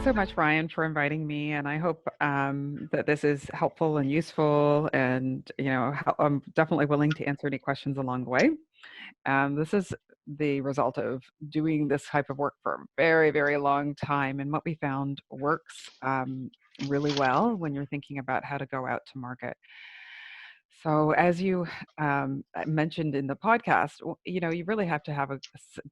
so much, Ryan, for inviting me, and I hope that this is helpful and useful. And I'm definitely willing to answer any questions along the way. This is the result of doing this type of work for a very, very long time, and what we found works really well when you're thinking about how to go out to market. So, as you mentioned in the podcast, you really have to have a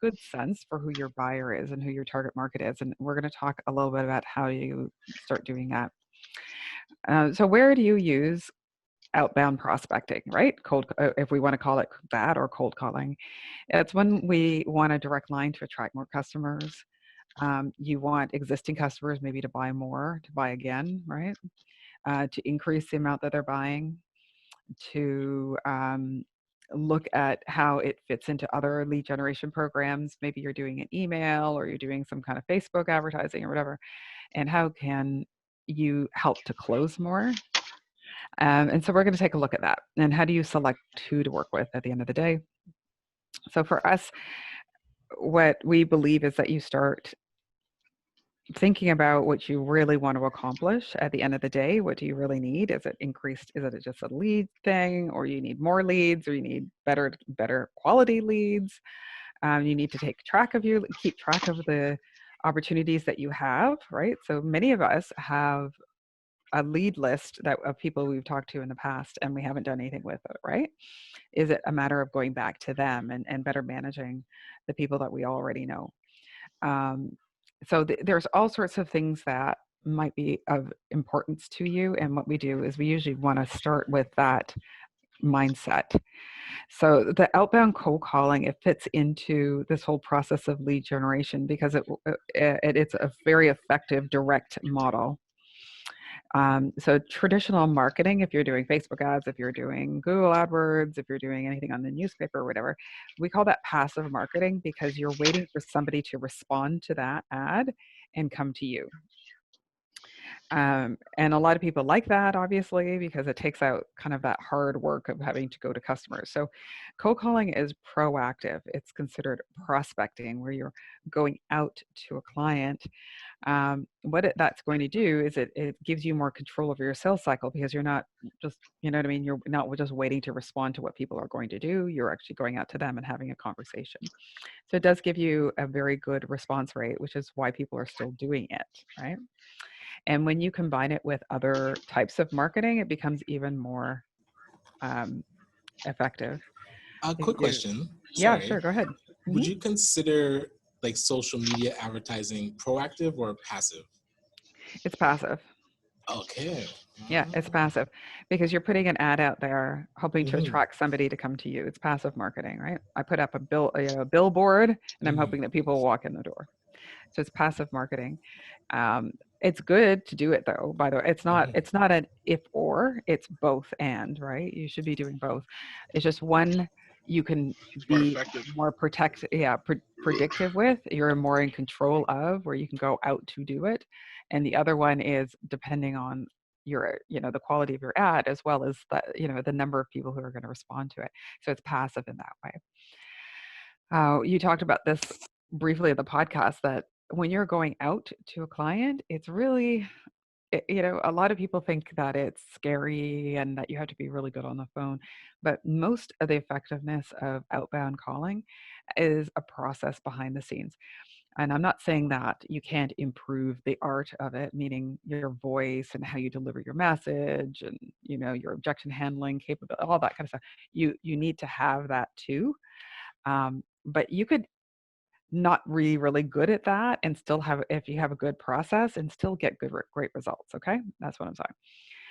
good sense for who your buyer is and who your target market is. And we're going to talk a little bit about how you start doing that. So, where do you use outbound prospecting, right? If we want to call it that, or cold calling, it's when we want a direct line to attract more customers. You want existing customers maybe to buy more, to buy again, right? To increase the amount that they're buying, to look at how it fits into other lead generation programs. Maybe you're doing an email or you're doing some kind of Facebook advertising or whatever. And how can you help to close more? And so we're going to take a look at that. And how do you select who to work with at the end of the day? So for us, what we believe is that you start thinking about what you really want to accomplish at the end of the day. What do you really need? Is it increased? Is it just a lead thing, or you need more leads, or you need better quality leads? You need to keep track of the opportunities that you have, right? So many of us have a lead list of people we've talked to in the past, and we haven't done anything with it, right? Is it a matter of going back to them and better managing the people that we already know? Um, so there's all sorts of things that might be of importance to you. And what we do is we usually want to start with that mindset. So the outbound cold calling, it fits into this whole process of lead generation because it's a very effective direct model. So traditional marketing, if you're doing Facebook ads, if you're doing Google AdWords, if you're doing anything on the newspaper or whatever, we call that passive marketing because you're waiting for somebody to respond to that ad and come to you. And a lot of people like that, obviously, because it takes out kind of that hard work of having to go to customers. So cold calling is proactive. It's considered prospecting, where you're going out to a client. That's going to do is it gives you more control over your sales cycle, because you're not just, you know what I mean? You're not just waiting to respond to what people are going to do. You're actually going out to them and having a conversation. So it does give you a very good response rate, which is why people are still doing it, right? And when you combine it with other types of marketing, it becomes even more um, effective. A If quick you, question. yeah, Sorry. sure, go ahead. Would Mhm. you consider like social media advertising proactive or passive? It's passive. Okay. Yeah, it's passive because you're putting an ad out there hoping to Mm-hmm. attract somebody to come to you. It's passive marketing, right? I put up a billboard, and I'm hoping Mm-hmm. that people will walk in the door. So it's passive marketing. It's good to do it though. By the way, it's not an if or, it's both and, right? You should be doing both. It's just one you can It's more be effective. predictive with. You're more in control of, where you can go out to do it, and the other one is depending on the quality of your ad, as well as the number of people who are going to respond to it. So it's passive in that way. You talked about this briefly in the podcast, that when you're going out to a client, it's really, a lot of people think that it's scary and that you have to be really good on the phone. But most of the effectiveness of outbound calling is a process behind the scenes. And I'm not saying that you can't improve the art of it, meaning your voice and how you deliver your message, and your objection handling capability, all that kind of stuff. You need to have that too. But you could not be really good at that and still have, if you have a good process, and still get great results. Okay, that's what I'm saying.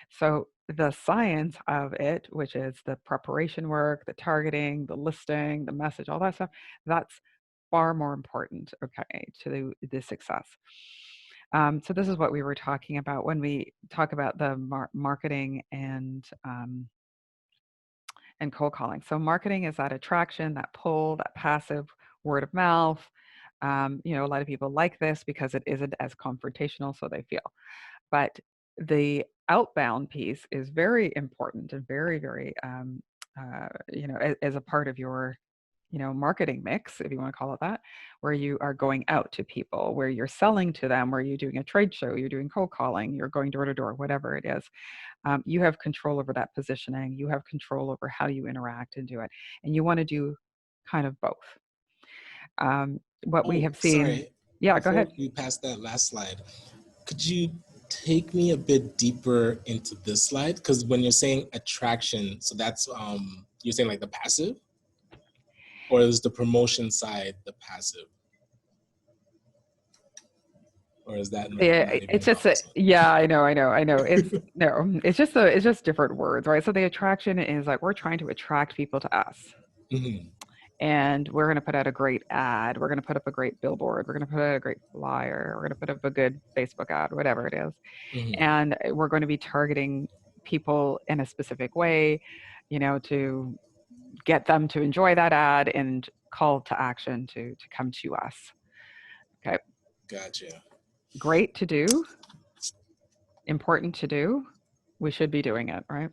So the science of it, which is the preparation work, the targeting, the listing, the message, all that stuff, that's far more important, okay, to the success. So this is what we were talking about when we talk about the marketing and cold calling. So marketing is that attraction, that pull, that passive word of mouth. A lot of people like this because it isn't as confrontational, so they feel. But the outbound piece is very important and very, very, as a part of your marketing mix, if you want to call it that, where you are going out to people, where you're selling to them, where you're doing a trade show, you're doing cold calling, you're going door to door, whatever it is. You have control over that positioning. You have control over how you interact and do it. And you want to do kind of both. What we Oh, have seen, sorry. yeah, go Before ahead. we pass that last slide, could you take me a bit deeper into this slide? Because when you're saying attraction, so that's you're saying like the passive, or is the promotion side the passive, or is that Yeah, not even it's the just opposite? yeah, I know. It's no, it's just different words, right? So the attraction is like we're trying to attract people to us. Hmm. And we're going to put out a great ad. We're going to put up a great billboard. We're going to put out a great flyer. We're going to put up a good Facebook ad, whatever it is. Hmm. And we're going to be targeting people in a specific way, to get them to enjoy that ad and call to action to come to us. Okay. Gotcha. Great to do, important to do. We should be doing it, right?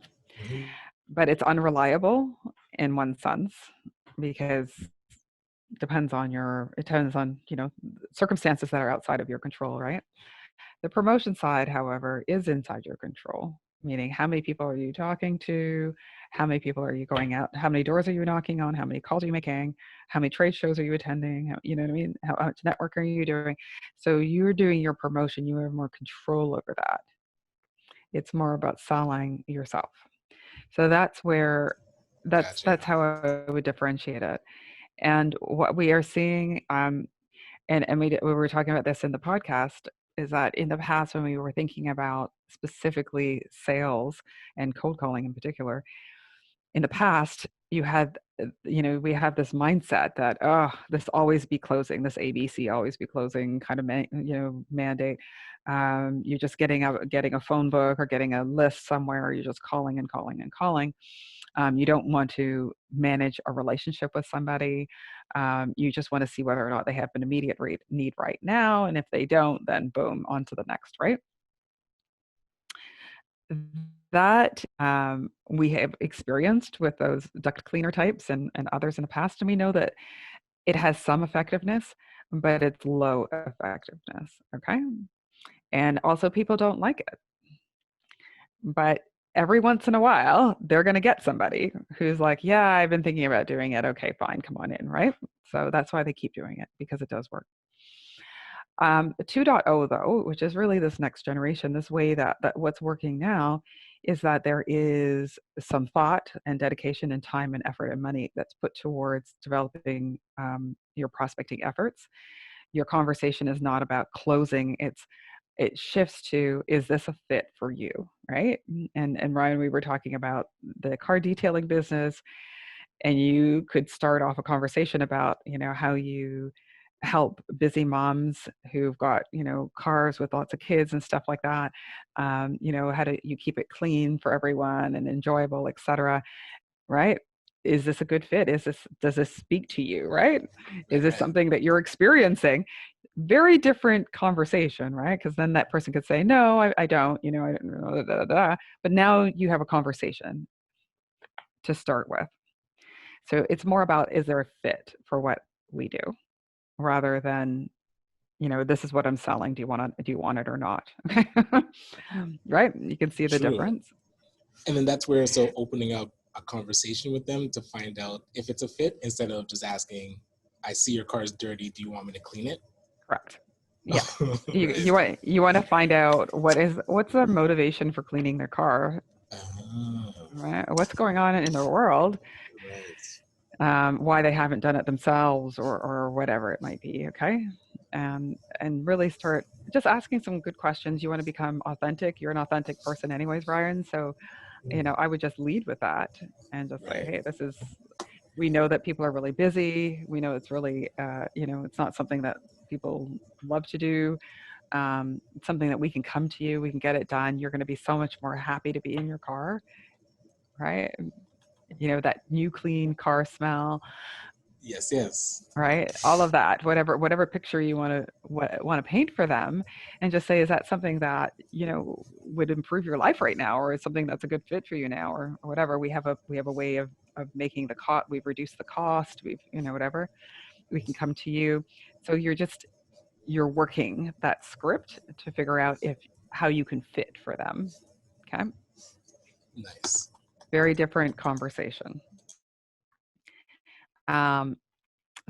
Hmm. But it's unreliable in one sense because it depends on, circumstances that are outside of your control, right? The promotion side, however, is inside your control, meaning how many people are you talking to? How many people are you going out? How many doors are you knocking on? How many calls are you making? How many trade shows are you attending? You know what I mean? How much network are you doing? So you're doing your promotion. You have more control over that. It's more about selling yourself. So that's where Gotcha. that's how I would differentiate it. And what we are seeing, and we were talking about this in the podcast, is that in the past when we were thinking about specifically sales and cold calling in particular, in the past you had we have this mindset that this always be closing, this ABC always be closing kind of mandate. You're just getting a phone book or getting a list somewhere, you're just calling and calling and calling. You don't want to manage a relationship with somebody. You just want to see whether or not they have an immediate need right now. And if they don't, then boom, on to the next, right? That we have experienced with those duct cleaner types and others in the past. And we know that it has some effectiveness, but it's low effectiveness. Okay. And also, people don't like it. But every once in a while, they're going to get somebody who's like, yeah, I've been thinking about doing it. Okay, fine, come on in, right? So that's why they keep doing it, because it does work. 2.0, though, which is really this next generation, this way that what's working now is that there is some thought and dedication and time and effort and money that's put towards developing your prospecting efforts. Your conversation is not about closing, it shifts to, is this a fit for you, right? And Ryan, we were talking about the car detailing business, and you could start off a conversation about how you help busy moms who've got cars with lots of kids and stuff like that. How do you keep it clean for everyone and enjoyable, etc., right? Is this a good fit? Does this speak to you, right? Is Right, this right. something that you're experiencing? Very different conversation, right? Because then that person could say, no, I don't, I don't know, da, da, da. But now you have a conversation to start with. So it's more about, is there a fit for what we do, rather than, this is what I'm selling. Do you want it or not? Okay. Right? You can see the True. difference. And then that's where, so opening up a conversation with them to find out if it's a fit, instead of just asking, I see your car is dirty, do you want me to clean it? Correct. Yeah. You Right. you want you want to find out what's the motivation for cleaning their car, Ah, right? What's going on in their world, right. why they haven't done it themselves, or whatever it might be. Okay. And really start just asking some good questions. You want to become authentic. You're an authentic person anyways, Ryan. So, I would just lead with that and just say, Right. hey, we know that people are really busy. We know it's really, it's not something that people love to do. It's something that we can come to you, we can get it done. You're going to be so much more happy to be in your car, right? That new clean car smell, Yes, yes. right? All of that, whatever picture you want to paint for them, and just say, is that something that would improve your life right now, or is something that's a good fit for you now, or whatever. We have a way of of making we've reduced the cost, we've, whatever, we can come to you. So you're working that script to figure out if how you can fit for them. Okay. Nice. Very different conversation. Um,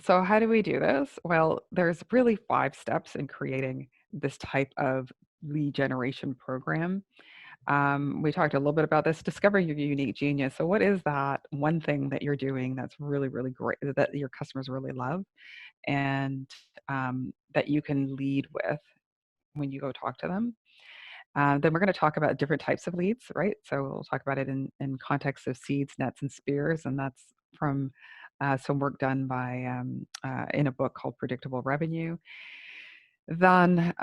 so how do we do this? Well, there's really 5 steps in creating this type of lead generation program. We talked a little bit about this. Discover your unique genius. So, what is that one thing that you're doing that's really, really great that your customers really love, and that you can lead with when you go talk to them? Then we're going to talk about different types of leads, right? So we'll talk about it in context of seeds, nets, and spears, and that's from some work done by in a book called Predictable Revenue. Then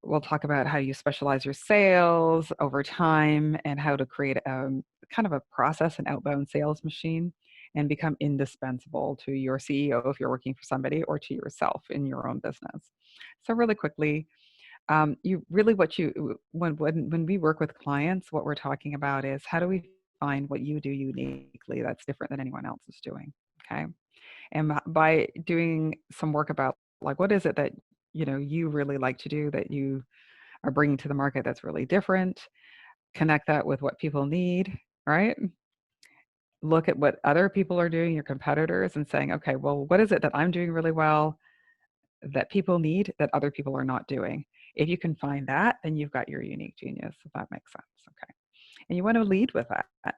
we'll talk about how you specialize your sales over time and how to create kind of a process, an outbound sales machine, and become indispensable to your CEO if you're working for somebody, or to yourself in your own business. So really quickly, you really what you when we work with clients, what we're talking about is how do we find what you do uniquely that's different than anyone else is doing. Okay. And by doing some work about like what is it that you really like to do that you are bringing to the market that's really different, connect that with what people need, right? Look at what other people are doing, your competitors, and saying, okay, well, what is it that I'm doing really well that people need that other people are not doing? If you can find that, then you've got your unique genius, if that makes sense. Okay. And you want to lead with that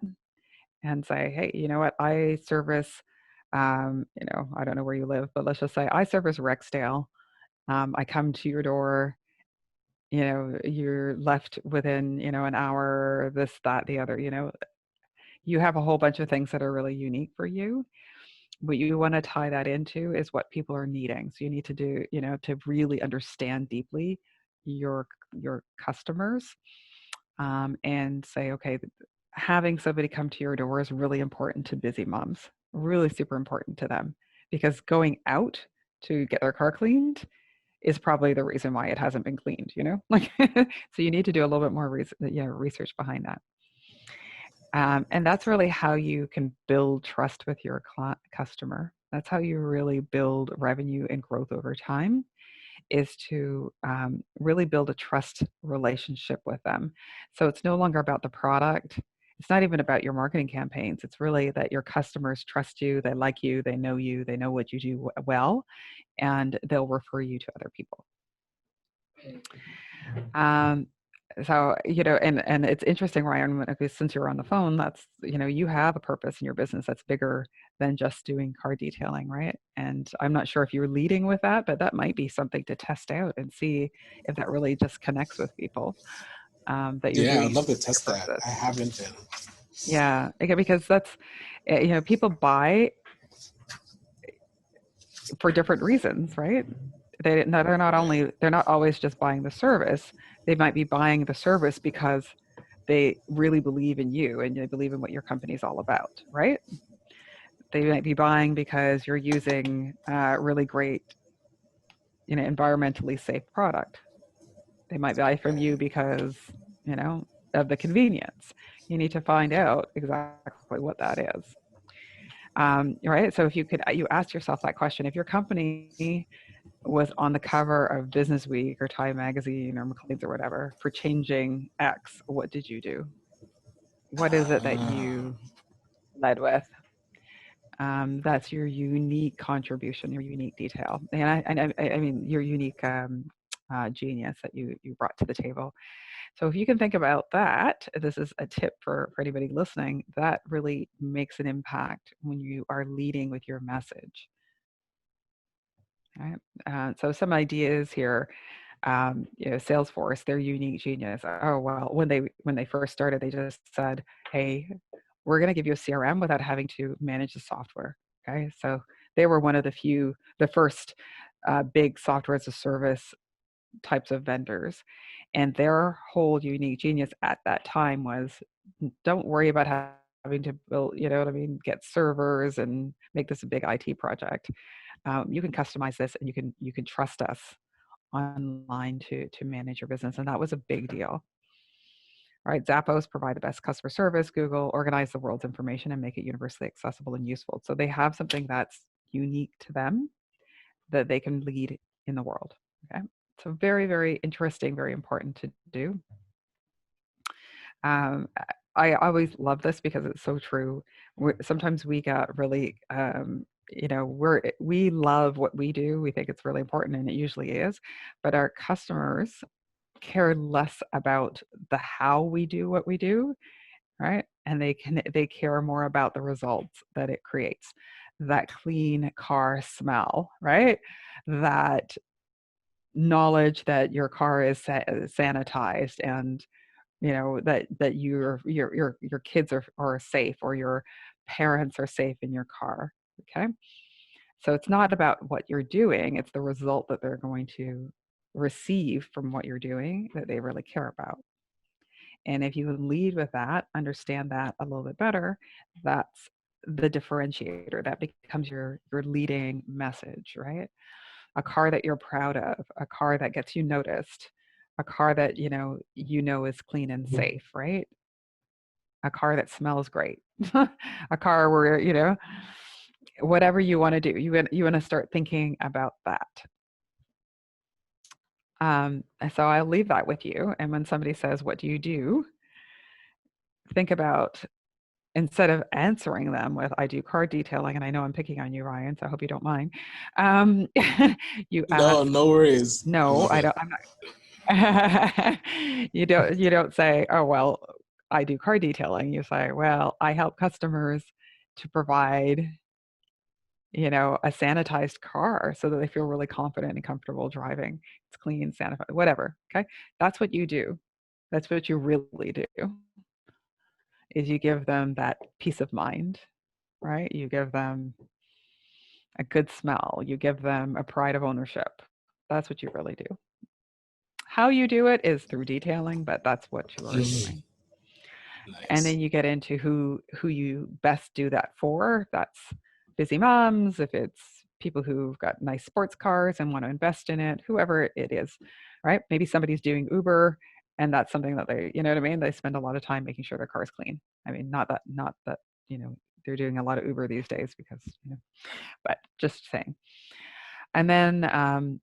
and say, hey, you know what? I service, I don't know where you live, but let's just say I service Rexdale. I come to your door, you're left within, an hour, this, that, the other, you have a whole bunch of things that are really unique for you. What you want to tie that into is what people are needing. So you need to do, to really understand deeply your customers, and say, okay, having somebody come to your door is really important to busy moms, really super important to them, because going out to get their car cleaned is probably the reason why it hasn't been cleaned, like, so you need to do a little bit more research behind that. And that's really how you can build trust with your customer. That's how you really build revenue and growth over time, is to really build a trust relationship with them. So it's no longer about the product. It's not even about your marketing campaigns. It's really that your customers trust you, they like you, they know what you do well, and they'll refer you to other people. Um, so, and it's interesting, Ryan, because since you're on the phone, that's, you have a purpose in your business that's bigger than just doing car detailing, right? And I'm not sure if you're leading with that, but that might be something to test out and see if that really just connects with people, that you're Yeah, I'd doing love to a bigger test that. I purpose. haven't been. Yeah, because that's, people buy for different reasons, right? They're not always just buying the service. They might be buying the service because they really believe in you and they believe in what your company's all about, right? They might be buying because you're using really great, environmentally safe product. They might buy from you because, you know, of the convenience. You need to find out exactly what that is. Right. So if you ask yourself that question, if your company was on the cover of Business Week or Time Magazine or Mcleod or whatever for changing X, what did you do? What is it that Ah, you led with? That's your unique contribution, your unique detail, I mean your unique genius that you brought to the table. So if you can think about that, this is a tip for anybody listening. That really makes an impact when you are leading with your message. Right. So some ideas here. Salesforce, their unique genius. Oh well, when they first started, they just said, "Hey, we're going to give you a CRM without having to manage the software." Okay, so they were one of the first big software as a service types of vendors, and their whole unique genius at that time was, don't worry about having to build, what I mean, get servers and make this a big IT project. You can customize this, and you can trust us online to manage your business, and that was a big deal, right? Zappos provide the best customer service. Google organize the world's information and make it universally accessible and useful. So they have something that's unique to them that they can lead in the world. Okay. So very, very interesting, very important to do. Um, I always love this because it's so true. Sometimes we get really, we love what we do. We think it's really important, and it usually is. But our customers care less about the how we do what we do, right? And they care more about the results that it creates. That clean car smell, right? That knowledge that your car is sanitized, and that your kids are safe, or your parents are safe in your car. Okay. So it's not about what you're doing, it's the result that they're going to receive from what you're doing that they really care about. And if you lead with that, understand that a little bit better, that's the differentiator. That becomes your leading message, right? A car that you're proud of, a car that gets you noticed, a car that is clean and safe, right? A car that smells great, a car where whatever you want to do, you want to start thinking about that. So I'll leave that with you. And when somebody says, "What do you do?" think about, instead of answering them with, "I do car detailing," and I know I'm picking on you, Ryan, so I hope you don't mind. Um, you No, ask, no worries. I "No, love I it. don't. I'm not." You don't say, "Oh well, I do car detailing." You say, "Well, I help customers to provide a sanitized car so that they feel really confident and comfortable driving. It's clean, sanitized, whatever." Okay. That's what you do. That's what you really do, is you give them that peace of mind, right? You give them a good smell. You give them a pride of ownership. That's what you really do. How you do it is through detailing, but that's what you are doing. And Nice. then you get into who you best do that for. That's busy moms, if it's people who've got nice sports cars and want to invest in it, whoever it is, right? Maybe somebody's doing Uber, and that's something that they, you know what I mean? They spend a lot of time making sure their car is clean. I mean, not that, they're doing a lot of Uber these days because, but just saying. And then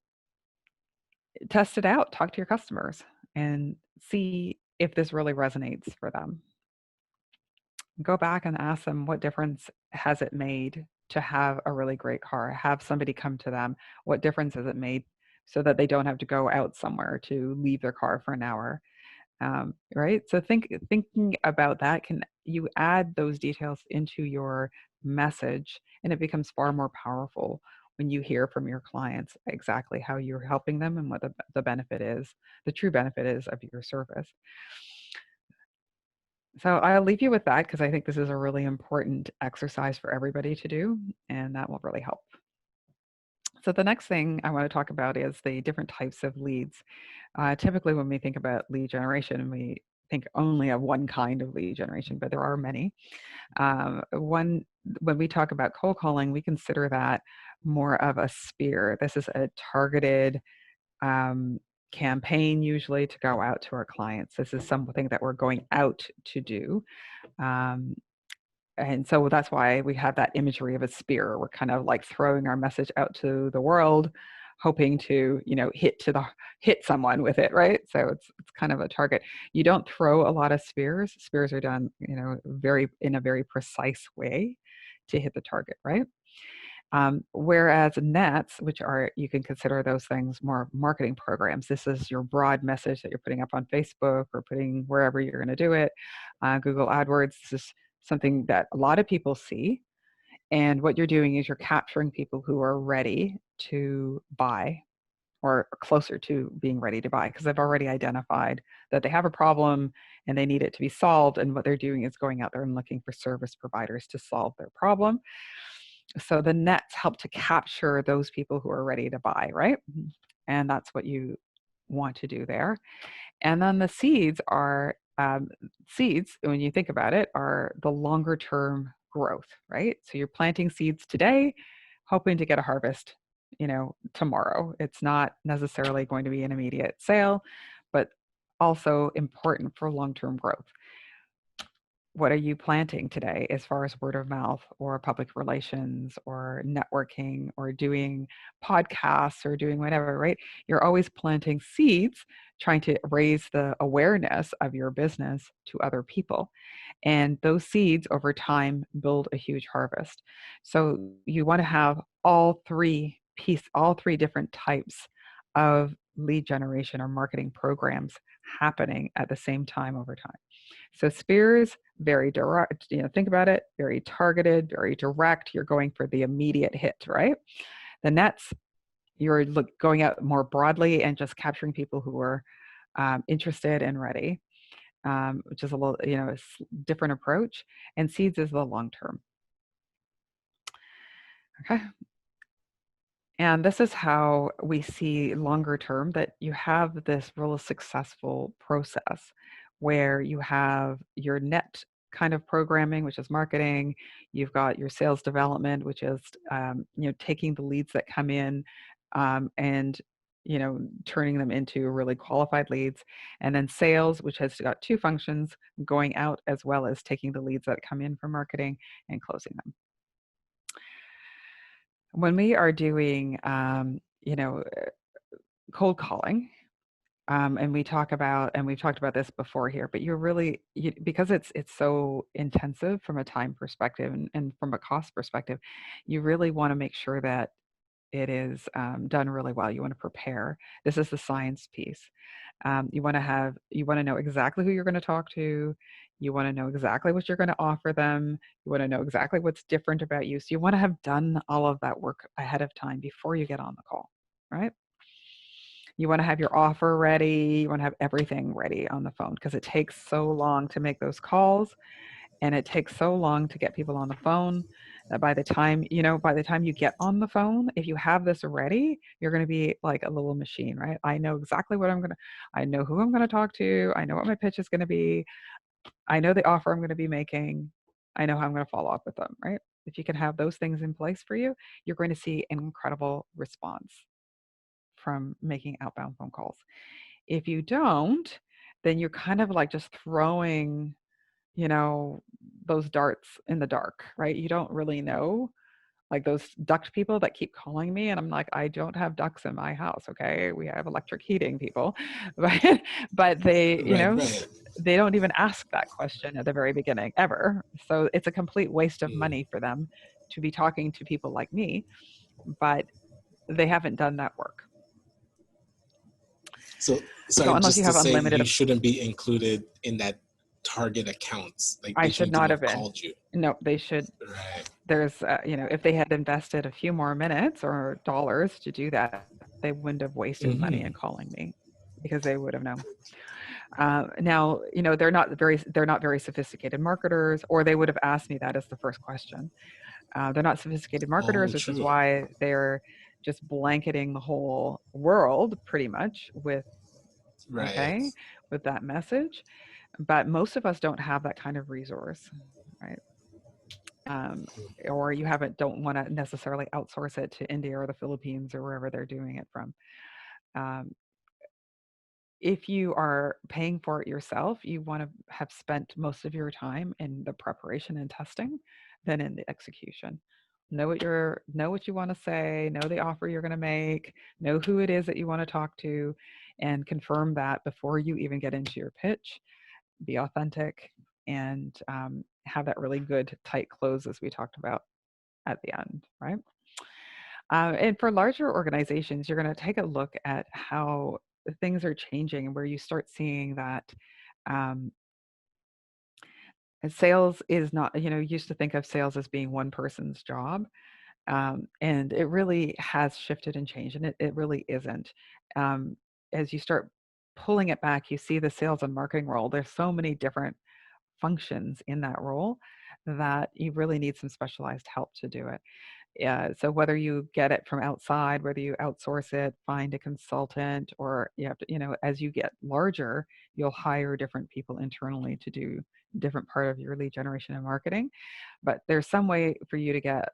test it out, talk to your customers and see if this really resonates for them. Go back and ask them, what difference has it made to have a really great car? Have somebody come to them. What difference has it made, so that they don't have to go out somewhere to leave their car for an hour? Right. So thinking about that, can you add those details into your message, and it becomes far more powerful when you hear from your clients exactly how you're helping them and what the benefit is, the true benefit is of your service. So I'll leave you with that because I think this is a really important exercise for everybody to do, and that will really help. So the next thing I want to talk about is the different types of leads. Typically, when we think about lead generation, we think only of one kind of lead generation, but there are many. One, when we talk about cold calling, we consider that more of a spear. This is a targeted um, campaign, usually, to go out to our clients. This is something that we're going out to do. Um, and so that's why we have that imagery of a spear. We're kind of like throwing our message out to the world, hoping to, hit someone with it, right? So it's kind of a target. You don't throw a lot of spears. Spears are done, in a very precise way to hit the target, right? Whereas nets, which are, you can consider those things more marketing programs. This is your broad message that you're putting up on Facebook or putting wherever you're going to do it. Google AdWords, this is something that a lot of people see. And what you're doing is you're capturing people who are ready to buy, or closer to being ready to buy, because they've already identified that they have a problem and they need it to be solved. And what they're doing is going out there and looking for service providers to solve their problem. So the nets help to capture those people who are ready to buy, right? And that's what you want to do there. And then the seeds are, seeds, when you think about it, are the longer term growth, right? So you're planting seeds today, hoping to get a harvest, tomorrow. It's not necessarily going to be an immediate sale, but also important for long-term growth. What are you planting today as far as word of mouth or public relations or networking or doing podcasts or doing whatever, right? You're always planting seeds, trying to raise the awareness of your business to other people. And those seeds over time build a huge harvest. So you want to have all three different types of lead generation or marketing programs happening at the same time over time. So spears, very direct, think about it, very targeted, very direct. You're going for the immediate hit, right? The nets, you're going out more broadly and just capturing people who are interested and ready, which is a little, different approach. And seeds is the long term. Okay. And this is how we see longer term that you have this real successful process where you have your net kind of programming, which is marketing. You've got your sales development, which is taking the leads that come in and turning them into really qualified leads, and then sales, which has got two functions: going out as well as taking the leads that come in from marketing and closing them. When we are doing, cold calling, and we've talked about this before here, but because it's so intensive from a time perspective and from a cost perspective, you really want to make sure that it is done really well. You want to prepare. This is the science piece. You want to know exactly who you're going to talk to. You want to know exactly what you're going to offer them. You want to know exactly what's different about you. So you want to have done all of that work ahead of time before you get on the call, right? You want to have your offer ready. You want to have everything ready on the phone because it takes so long to make those calls, and it takes so long to get people on the phone that by the time you get on the phone, if you have this ready, you're going to be like a little machine, right? I know exactly I know who I'm going to talk to. I know what my pitch is going to be. I know the offer I'm going to be making. I know how I'm going to follow up with them, right? If you can have those things in place for you, you're going to see an incredible response from making outbound phone calls. If you don't, then you're kind of like just throwing, those darts in the dark, right? You don't really know. Like those duct people that keep calling me, and I'm like, I don't have ducts in my house. Okay, we have electric heating, people, but they, Right, right. they don't even ask that question at the very beginning ever. So it's a complete waste of Mm. money for them to be talking to people like me, but they haven't done that work. So, So sorry, unless you just to have say, unlimited, you shouldn't be included in that target accounts. Like I they should shouldn't even not have have been. called you. No, they should. Right. There's, if they had invested a few more minutes or dollars to do that, they wouldn't have wasted money in Mm-hmm. calling me because they would have known. Now, they're not very sophisticated marketers, or they would have asked me that as the first question. They're not sophisticated Oh, marketers, which is true. why they're just blanketing the whole world pretty much with Right. okay with that message. But most of us don't have that kind of resource, right? um, or you haven't don't want to necessarily outsource it to India or the Philippines or wherever they're doing it from. Um, if you are paying for it yourself, you want to have spent most of your time in the preparation and testing than in the execution. Know what you want to say, know the offer you're going to make, know who it is that you want to talk to, and confirm that before you even get into your pitch. Be authentic and have that really good tight close as we talked about at the end, right? And for larger organizations, you're going to take a look at how things are changing and where you start seeing that um, sales is not, used to think of sales as being one person's job. And it really has shifted and changed, and it really isn't. Um, as you start pulling it back, you see the sales and marketing role. There's so many different functions in that role that you really need some specialized help to do it. Yeah, so whether you get it from outside, whether you outsource it, find a consultant, or you have to, as you get larger, you'll hire different people internally to do different part of your lead generation and marketing. But there's some way for you to get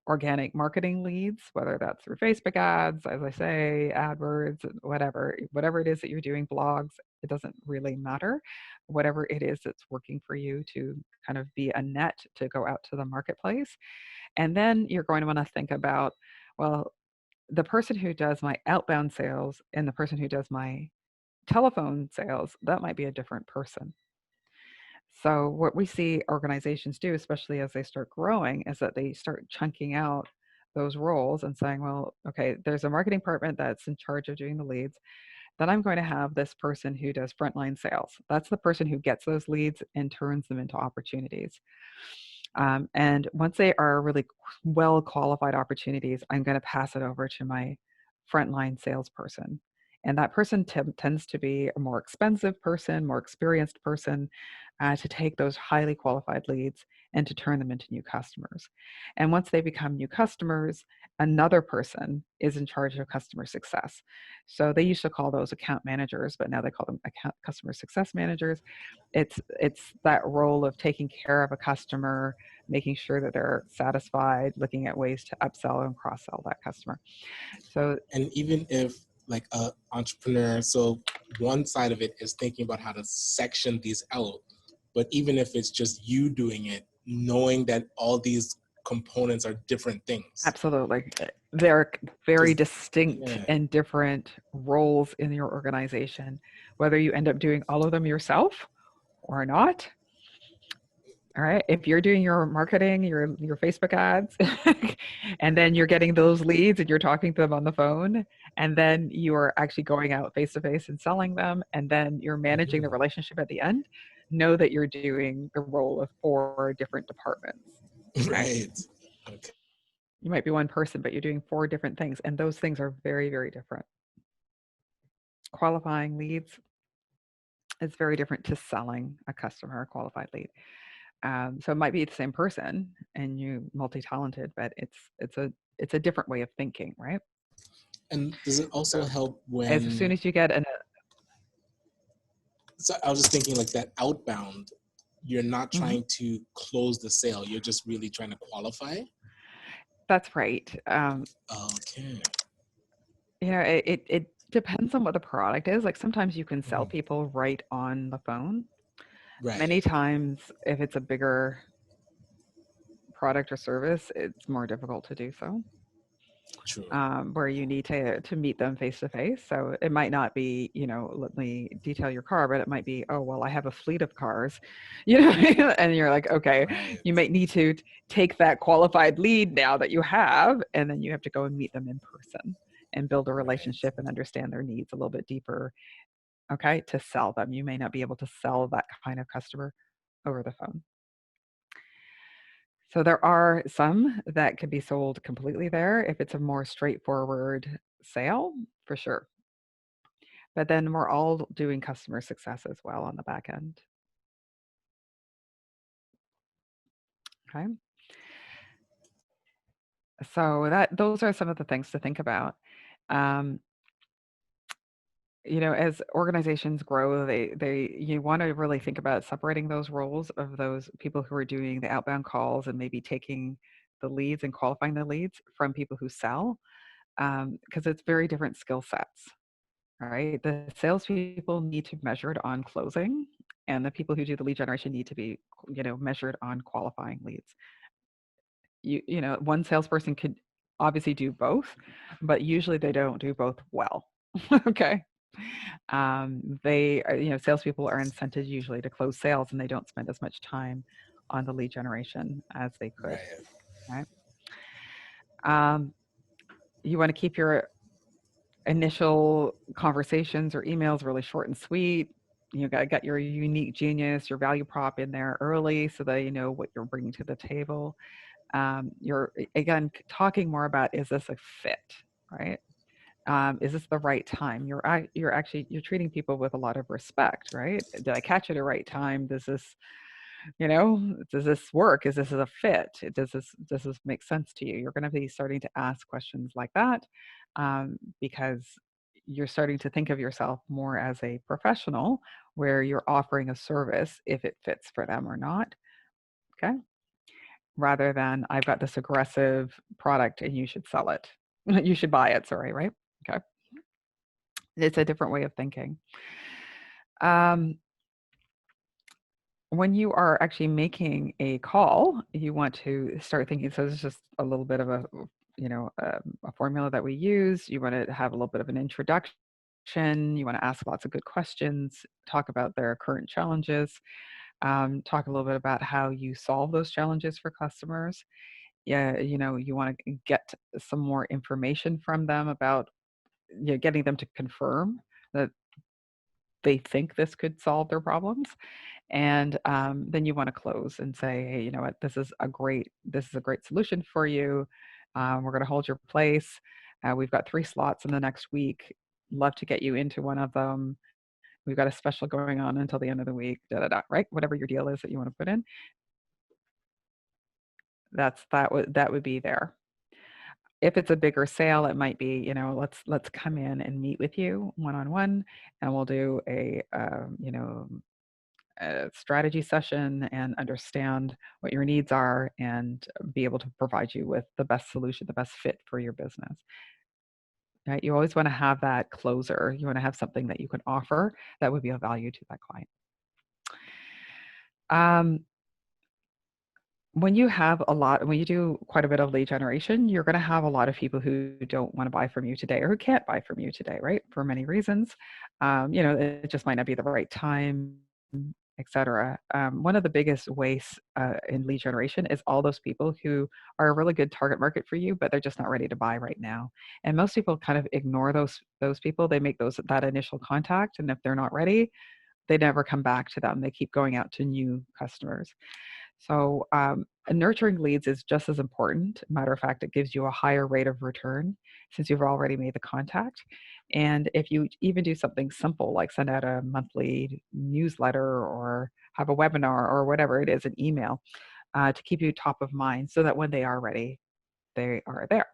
organic marketing leads, whether that's through Facebook ads, as I say, AdWords, whatever it is that you're doing, blogs, it doesn't really matter. Whatever it is that's working for you to kind of be a net to go out to the marketplace. And then you're going to want to think about, well, the person who does my outbound sales and the person who does my telephone sales, that might be a different person. So, what we see organizations do, especially as they start growing, is that they start chunking out those roles and saying, well, okay, there's a marketing department that's in charge of doing the leads. Then I'm going to have this person who does frontline sales. That's the person who gets those leads and turns them into opportunities. And once they are really well qualified opportunities, I'm going to pass it over to my frontline salesperson. And that person tends to be a more expensive person, more experienced person to take those highly qualified leads and to turn them into new customers. And once they become new customers, another person is in charge of customer success. So they used to call those account managers, but now they call them customer success managers. It's that role of taking care of a customer, making sure that they're satisfied, looking at ways to upsell and cross sell that customer. So And even if like a entrepreneur, so one side of it is thinking about how to section these out, but even if it's just you doing it, knowing that all these components are different things, absolutely, they're very just distinct yeah. and different roles in your organization, whether you end up doing all of them yourself or not. All right. If you're doing your marketing, your Facebook ads, and then you're getting those leads and you're talking to them on the phone, and then you're actually going out face to face and selling them, and then you're managing the Mhm. relationship at the end, know that you're doing the role of four different departments. Right. Right. Okay. You might be one person, but you're doing four different things, and those things are very, very different. Qualifying leads is very different to selling a customer a qualified lead. So it might be the same person and you multi-talented, but it's a different way of thinking, right? And does it also So help as soon when, as you get an so I was just thinking like that outbound, you're not mhm, trying to close the sale, you're just really trying to qualify? that's right. Okay. It depends on what the product is. Like sometimes you can sell Mhm. people right on the phone. Right. Many times, if it's a bigger product or service, it's more difficult to do so. True. Where you need to meet them face to face. So it might not be, let me detail your car, but it might be, oh well, I have a fleet of cars, and you're like, okay, Right. you might need to take that qualified lead now that you have, and then you have to go and meet them in person and build a Right. relationship and understand their needs a little bit deeper. Okay, to sell them, you may not be able to sell that kind of customer over the phone. So there are some that could be sold completely there if it's a more straightforward sale, for sure. But then we're all doing customer success as well on the back end. Okay. So those are some of the things to think about. Um, as organizations grow, you want to really think about separating those roles of those people who are doing the outbound calls and maybe taking the leads and qualifying the leads from people who sell, because it's very different skill sets. All right. The salespeople need to be measured on closing, and the people who do the lead generation need to be, measured on qualifying leads. One salesperson could obviously do both, but usually they don't do both well. Okay. Salespeople are incented usually to close sales, and they don't spend as much time on the lead generation as they could. Right. Right. Um, you want to keep your initial conversations or emails really short and sweet. You got your unique genius, your value prop in there early so that you know what you're bringing to the table. You're again talking more about, is this a fit, right? Is this the right time? You're treating people with a lot of respect, right? Did I catch it at the right time? Does this work? Is this a fit? Does this make sense to you? You're going to be starting to ask questions like that, because you're starting to think of yourself more as a professional where you're offering a service if it fits for them or not. Okay. rather than I've got this aggressive product and you should sell it. You should buy it, sorry, right? Okay. It's a different way of thinking. Um, when you are actually making a call, you want to start thinking. So this is just a little bit of a formula that we use. You want to have a little bit of an introduction. You want to ask lots of good questions, talk about their current challenges, talk a little bit about how you solve those challenges for customers. Yeah, you want to get some more information from them about, getting them to confirm that they think this could solve their problems. And then you want to close and say, hey, you know what, this is a great solution for you. We're going to hold your place. We've got 3 slots in the next week. Love to get you into one of them. We've got a special going on until the end of the week. Da da da. Right, whatever your deal is that you want to put in, that would be there. If it's a bigger sale, it might be, let's come in and meet with you one on one, and we'll do a strategy session and understand what your needs are and be able to provide you with the best solution, the best fit for your business. Right? You always want to have that closer. You want to have something that you can offer that would be of value to that client. Um, when you do quite a bit of lead generation, you're going to have a lot of people who don't want to buy from you today or who can't buy from you today, right? For many reasons. It just might not be the right time, etc. One of the biggest wastes in lead generation is all those people who are a really good target market for you, but they're just not ready to buy right now. And most people kind of ignore those people. They make that initial contact, and if they're not ready, they never come back to them. They keep going out to new customers. So, nurturing leads is just as important. Matter of fact, it gives you a higher rate of return since you've already made the contact. And if you even do something simple like send out a monthly newsletter or have a webinar or whatever it is, an email, to keep you top of mind so that when they are ready, they are there.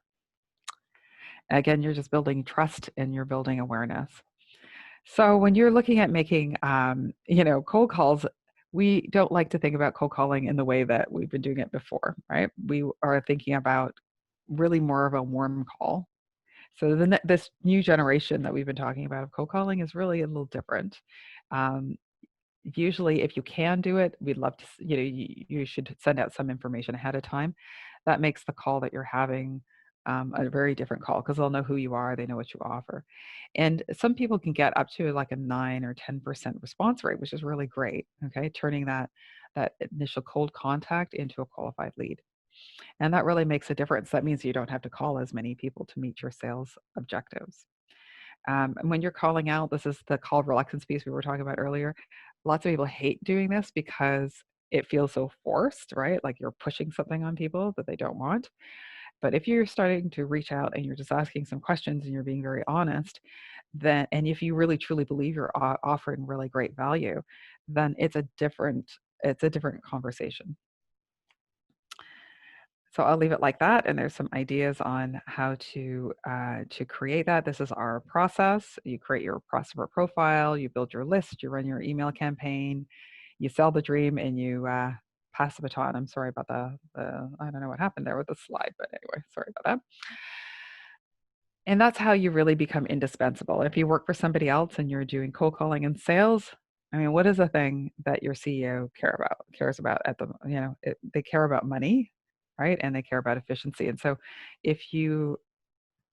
Again, you're just building trust and you're building awareness. So when you're looking at making, cold calls, we don't like to think about cold calling in the way that we've been doing it before, right? We are thinking about really more of a warm call. So this new generation that we've been talking about of cold calling is really a little different. Um, Usually, if you can do it, we'd love to, you should send out some information ahead of time. That makes the call that you're having a very different call because they'll know who you are, they know what you offer. And some people can get up to like a 9 or 10% response rate, which is really great. Okay, turning that initial cold contact into a qualified lead. And that really makes a difference. That means you don't have to call as many people to meet your sales objectives. And when you're calling out, this is the call reluctance piece we were talking about earlier. Lots of people hate doing this because it feels so forced, right? Like you're pushing something on people that they don't want. But if you're starting to reach out and you're just asking some questions and you're being very honest, then, and if you really truly believe you're offering really great value, then it's a different conversation. So I'll leave it like that, and there's some ideas on how to create that. This is our process. You create your customer profile, you build your list, you run your email campaign, you sell the dream, and you pass the baton. I'm sorry about the I don't know what happened there with the slide, but anyway, sorry about that. And that's how you really become indispensable. If you work for somebody else and you're doing cold calling and sales, I mean, what is the thing that your CEO cares about they care about money, right? And they care about efficiency. And so if you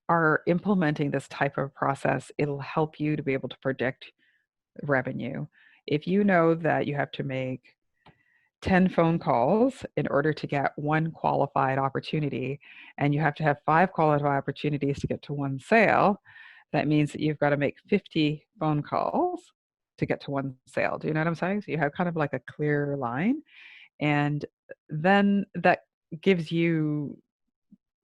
are implementing this type of process, it'll help you to be able to predict revenue. If you know that you have to make 10 phone calls in order to get one qualified opportunity, and you have to have 5 qualified opportunities to get to one sale, that means that you've got to make 50 phone calls to get to one sale. Do you know what I'm saying? So you have kind of like a clear line, and then that gives you,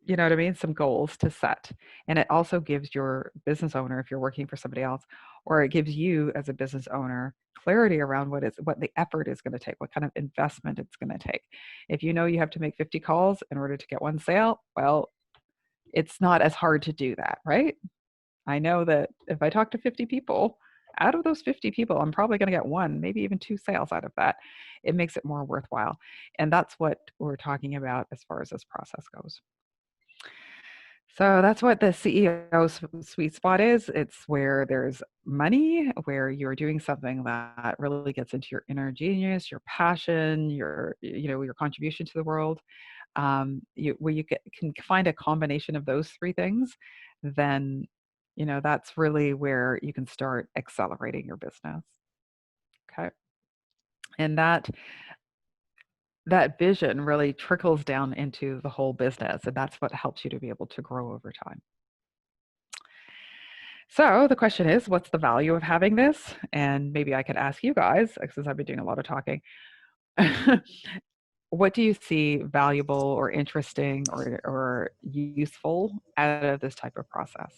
you know what I mean, some goals to set. And it also gives your business owner, if you're working for somebody else, or it gives you as a business owner clarity around what the effort is going to take, what kind of investment it's going to take. If you know you have to make 50 calls in order to get one sale, well, it's not as hard to do that, right? I know that if I talk to 50 people, out of those 50 people, I'm probably going to get one, maybe even two sales out of that. It makes it more worthwhile. And that's what we're talking about as far as this process goes. So that's what the CEO sweet spot is. It's where there's money, where you're doing something that really gets into your inner genius, your passion, your contribution to the world. Where you can find a combination of those three things, then that's really where you can start accelerating your business. Okay, and that vision really trickles down into the whole business, and that's what helps you to be able to grow over time. So the question is, what's the value of having this? And maybe I could ask you guys, since I've been doing a lot of talking, what do you see valuable or interesting or useful out of this type of process?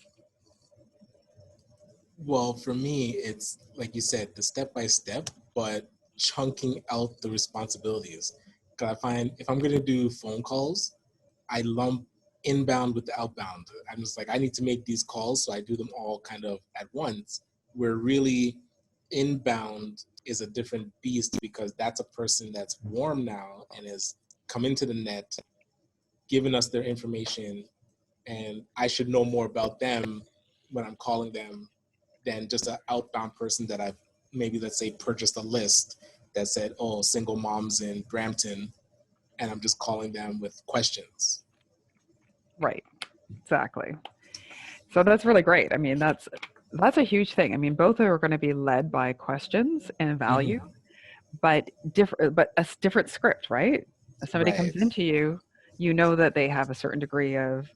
Well, for me, it's like you said, the step by step, but chunking out the responsibilities. Because I find if I'm going to do phone calls, I lump inbound with the outbound. I'm just like, I need to make these calls, so I do them all kind of at once. Where really inbound is a different beast because that's a person that's warm now and has come into the net, given us their information, and I should know more about them when I'm calling them than just an outbound person that I've maybe, let's say, purchased a list that said, oh, single moms in Brampton, and I'm just calling them with questions. Right, exactly. So that's really great. I mean, that's a huge thing. I mean, both are going to be led by questions and value, Mm-hmm. but different script, right? If somebody comes Right. into you, you know that they have a certain degree of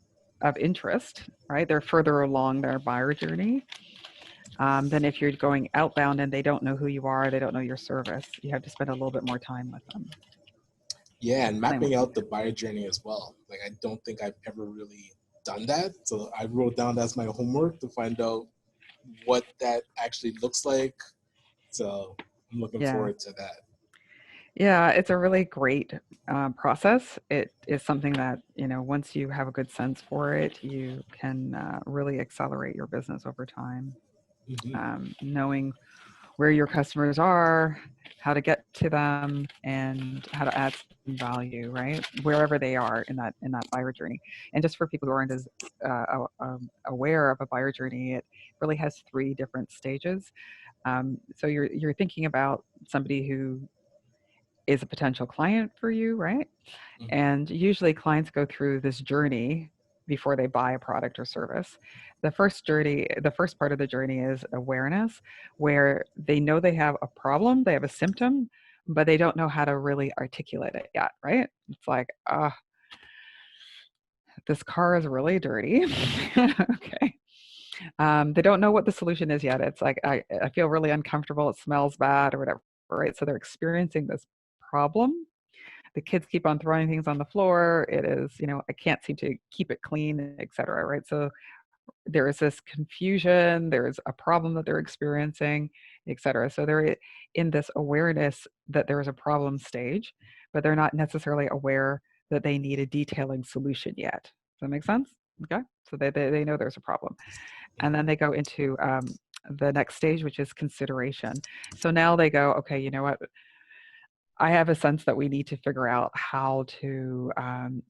interest, right? They're further along their buyer journey than if you're going outbound and they don't know who you are, they don't know your service. You have to spend a little bit more time with them. Yeah, and Explain what mapping you out the buyer journey as well. Like, I don't think I've ever really done that. So I wrote down that's my homework to find out what that actually looks like. So I'm looking Yeah. forward to that. Yeah, it's a really great process. It is something that, once you have a good sense for it, you can really accelerate your business over time. Mm-hmm. Knowing where your customers are, how to get to them, and how to add some value, right? Wherever they are in that buyer journey. And just for people who aren't as aware of a buyer journey, it really has three different stages. So you're thinking about somebody who is a potential client for you, right? Mm-hmm. And usually clients go through this journey before they buy a product or service. The first part of the journey is awareness, where they know they have a problem, they have a symptom, but they don't know how to really articulate it yet, right? It's like, this car is really dirty. Okay. They don't know what the solution is yet. It's like, I feel really uncomfortable. It smells bad or whatever, right? So they're experiencing this problem. The kids keep on throwing things on the floor. It is, I can't seem to keep it clean, etc. Right? So there is this confusion. There's a problem that they're experiencing, etc. So they're in this awareness that there is a problem stage, but they're not necessarily aware that they need a detailing solution yet. Does that make sense? Okay, so they know there's a problem, and then they go into the next stage, which is consideration. So now they go, okay, you know what? I have a sense that we need to figure out how to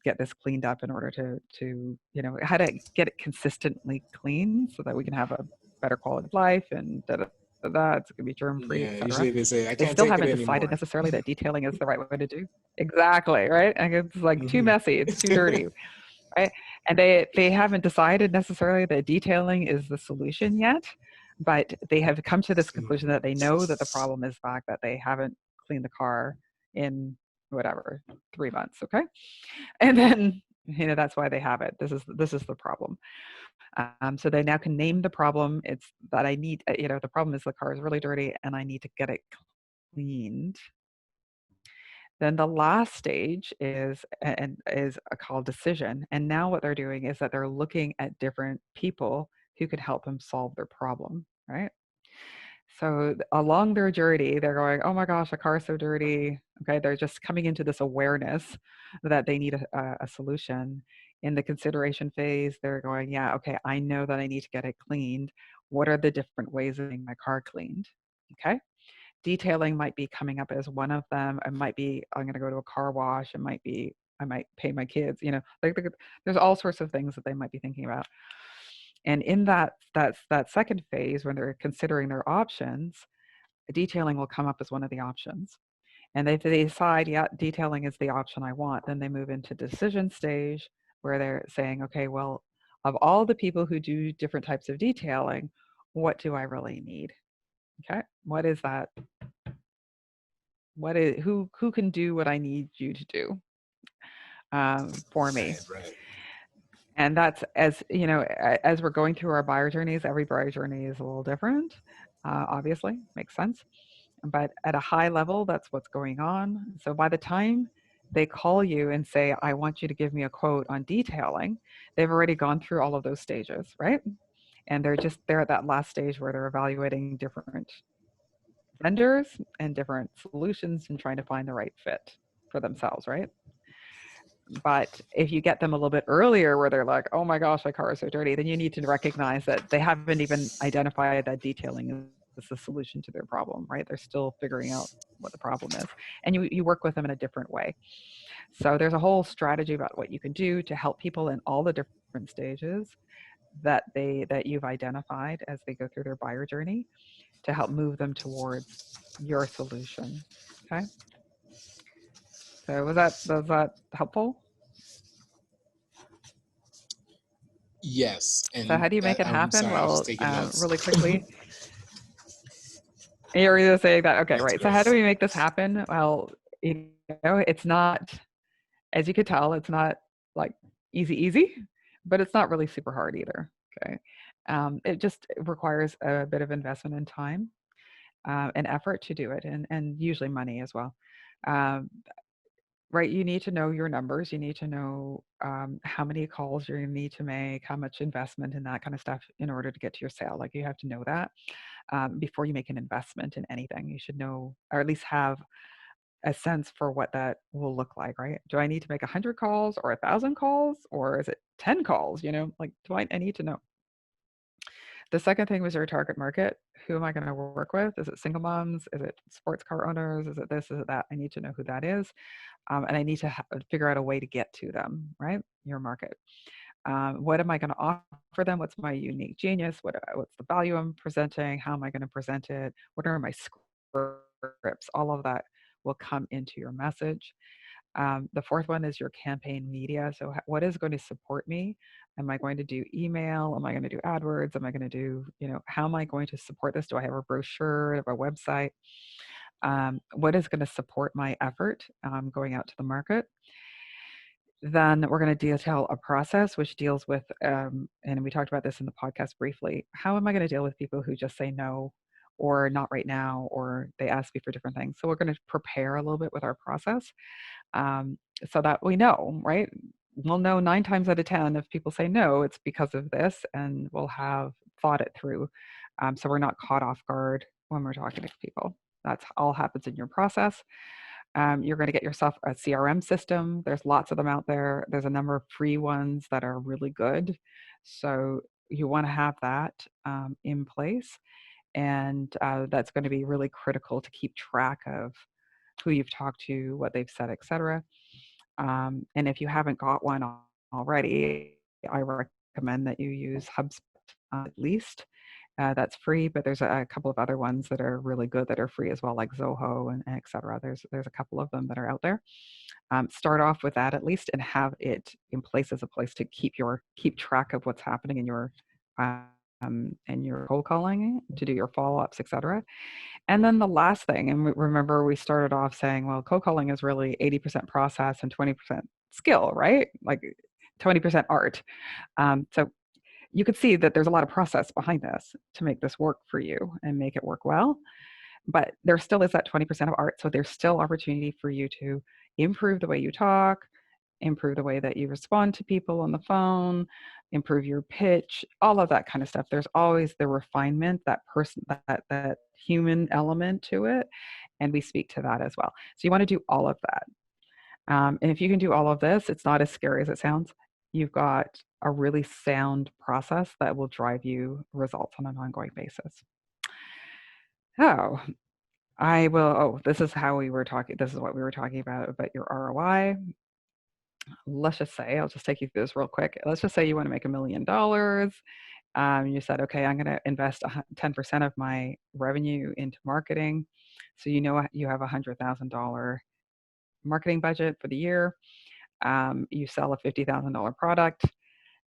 get this cleaned up in order to how to get it consistently clean so that we can have a better quality of life and da da da. Da. It's going to be germ free, Yeah, etc. usually they say, I They can't still take it haven't decided anymore. necessarily that detailing is the right way to do. Exactly right. And it's like too Mm-hmm. messy. It's too dirty, right? And they haven't decided necessarily that detailing is the solution yet, but they have come to this conclusion that they know that the problem is the fact that they haven't cleaned the car in whatever 3 months. Okay, and then that's why they have it. This is the problem. So they now can name the problem. It's that I need. The problem is the car is really dirty and I need to get it cleaned. Then the last stage is called decision. And now what they're doing is that they're looking at different people who could help them solve their problem, right? So along their journey, they're going, "Oh my gosh, the car is so dirty." Okay, they're just coming into this awareness that they need a solution, In the consideration phase, they're going, yeah, okay, I know that I need to get it cleaned. What are the different ways of getting my car cleaned? Okay. Detailing might be coming up as one of them. It might be, I'm going to go to a car wash. It might be, I might pay my kids, like there's all sorts of things that they might be thinking about. And in that second phase, when they're considering their options, detailing will come up as one of the options. And if they decide, yeah, detailing is the option I want, then they move into decision stage where they're saying, okay, well, of all the people who do different types of detailing, what do I really need? Okay, what is that? What is who can do what I need you to do for me? Right, right. And that's, as you know, as we're going through our buyer journeys, every buyer journey is a little different. Obviously, makes sense. But at a high level, that's what's going on. So by the time they call you and say, I want you to give me a quote on detailing, they've already gone through all of those stages, right? And they're at that last stage where they're evaluating different vendors and different solutions and trying to find the right fit for themselves, right? But if you get them a little bit earlier where they're like, oh my gosh, my car is so dirty, then you need to recognize that they haven't even identified that detailing is the solution to their problem, right? They're still figuring out what the problem is. And you work with them in a different way. So there's a whole strategy about what you can do to help people in all the different stages that you've identified as they go through their buyer journey to help move them towards your solution. Okay. So was that helpful? Yes, So and how do you make that it happen? sorry, I was Well, taking notes. really quickly, you're either saying that, okay, That's right. So how great. do we make this happen? Well, it's not, as you could tell, it's not like easy, but it's not really super hard either. Okay. It just requires a bit of investment in time and effort to do it, and usually money as well. Um, right. You need to know your numbers. You need to know how many calls you need to make, how much investment and that kind of stuff in order to get to your sale. Like you have to know that before you make an investment in anything. You should know, or at least have a sense for what that will look like, right? Do I need to make 100 calls or 1,000 calls, or is it 10 calls? Like, I need to know. The second thing was your target market. Who am I going to work with? Is it single moms? Is it sports car owners? Is it this? Is it that? I need to know who that is. And I need to figure out a way to get to them, right? Your market. What am I going to offer them? What's my unique genius? What's the value I'm presenting? How am I going to present it? What are my scripts? All of that will come into your message. The fourth one is your campaign media. So, what is going to support me? Am I going to do email? Am I going to do AdWords? Am I going to do, how am I going to support this? Do I have a brochure? Do I have a website? What is going to support my effort going out to the market? Then we're going to detail a process which deals with, and we talked about this in the podcast briefly. How am I going to deal with people who just say no, or not right now, or they ask me for different things? So we're going to prepare a little bit with our process um, so that we know, right? We'll know 9 times out of 10 if people say no, it's because of this, and we'll have thought it through. So we're not caught off guard when we're talking to people. That's all happens in your process. You're going to get yourself a CRM system. There's lots of them out there. There's a number of free ones that are really good. So you want to have that in place. And that's going to be really critical to keep track of who you've talked to, what they've said, etc. And if you haven't got one already, I recommend that you use HubSpot at least. That's free, but there's a couple of other ones that are really good that are free as well, like Zoho and et cetera. There's a couple of them that are out there. Start off with that at least, and have it in place as a place to keep track of what's happening in your cold calling, to do your follow-ups, et cetera. And then the last thing, and remember we started off saying, well, cold calling is really 80% process and 20% skill, right? Like 20% art. So you could see that there's a lot of process behind this to make this work for you and make it work well. But there still is that 20% of art. So there's still opportunity for you to improve the way you talk, improve the way that you respond to people on the phone, improve your pitch, all of that kind of stuff. There's always the refinement, that human element to it. And we speak to that as well. So you want to do all of that. And if you can do all of this, it's not as scary as it sounds. you've got a really sound process that will drive you results on an ongoing basis. Oh, this is how we were talking. This is what we were talking about your ROI. Let's just say, I'll just take you through this real quick. Let's just say you want to make $1 million. You said, okay, I'm going to invest 10% of my revenue into marketing. So you know you have $100,000 marketing budget for the year. You sell a $50,000 product.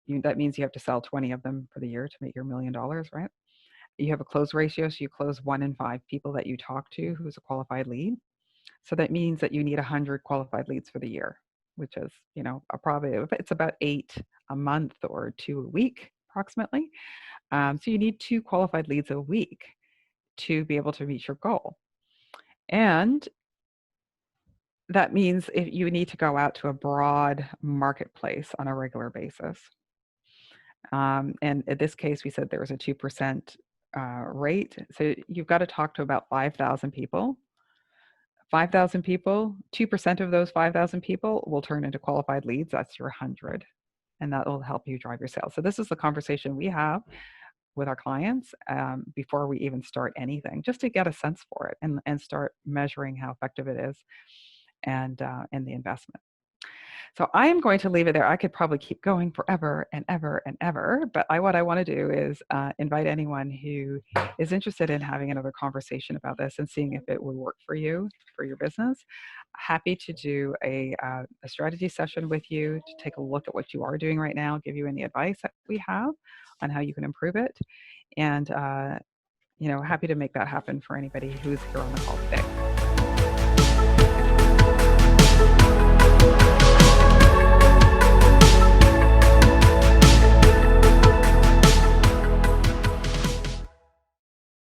That means you have to sell 20 of them for the year to make your $1 million, right? You have a close ratio, so you close 1 in 5 people that you talk to who's a qualified lead. So that means that you need 100 qualified leads for the year, which is, probably it's about 8 a month or 2 a week approximately. So you need 2 qualified leads a week to be able to reach your goal. And that means if you need to go out to a broad marketplace on a regular basis. And in this case, we said there was a 2% rate. So you've got to talk to about 5,000 people. 5,000 people, 2% of those 5,000 people will turn into qualified leads. That's your 100. And that will help you drive your sales. So this is the conversation we have with our clients before we even start anything, just to get a sense for it and start measuring how effective it is and the investment. So I am going to leave it there. I could probably keep going forever and ever and ever, but what I want to do is invite anyone who is interested in having another conversation about this and seeing if it would work for you, for your business. Happy to do a strategy session with you to take a look at what you are doing right now, give you any advice that we have on how you can improve it. And, happy to make that happen for anybody who's here on the call today.